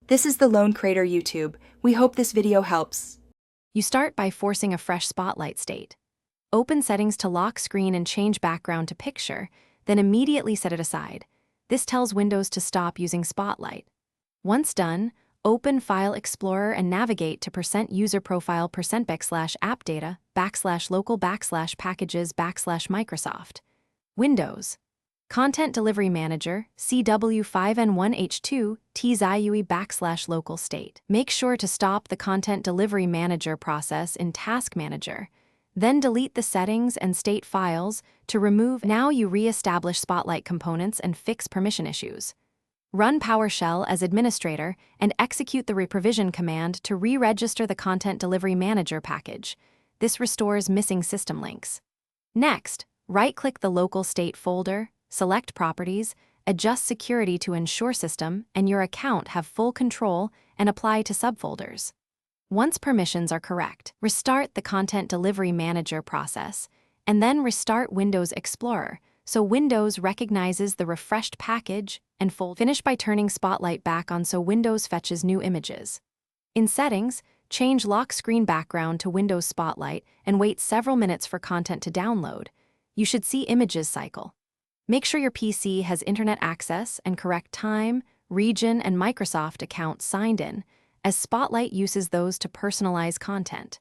This is the Lone Crater YouTube. We hope this video helps. You start by forcing a fresh spotlight state. Open settings to lock screen and change background to picture, then immediately set it aside. This tells Windows to stop using Spotlight. Once done, open File Explorer and navigate to %user profile %app data /local /packages /Microsoft. Windows. Content Delivery Manager, CW5N1H2, TZIUE /local state. Make sure to stop the Content Delivery Manager process in Task Manager. Then delete the settings and state files to remove. Now you re-establish Spotlight components and fix permission issues. Run PowerShell as administrator and execute the reprovision command to re-register the Content Delivery Manager package. This restores missing system links. Next, right-click the local state folder, select Properties, adjust security to ensure system and your account have full control and apply to subfolders. Once permissions are correct, restart the Content Delivery Manager process, and then restart Windows Explorer so Windows recognizes the refreshed package and folder. Finish by turning Spotlight back on so Windows fetches new images. In Settings, change lock screen background to Windows Spotlight and wait several minutes for content to download. You should see images cycle. Make sure your PC has internet access and correct time, region, and Microsoft account signed in, as Spotlight uses those to personalize content.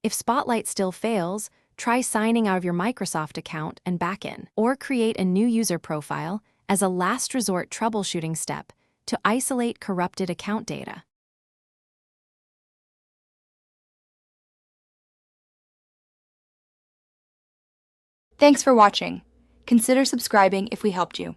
If Spotlight still fails, try signing out of your Microsoft account and back in, or create a new user profile as a last resort troubleshooting step to isolate corrupted account data. Thanks for watching. Consider subscribing if we helped you.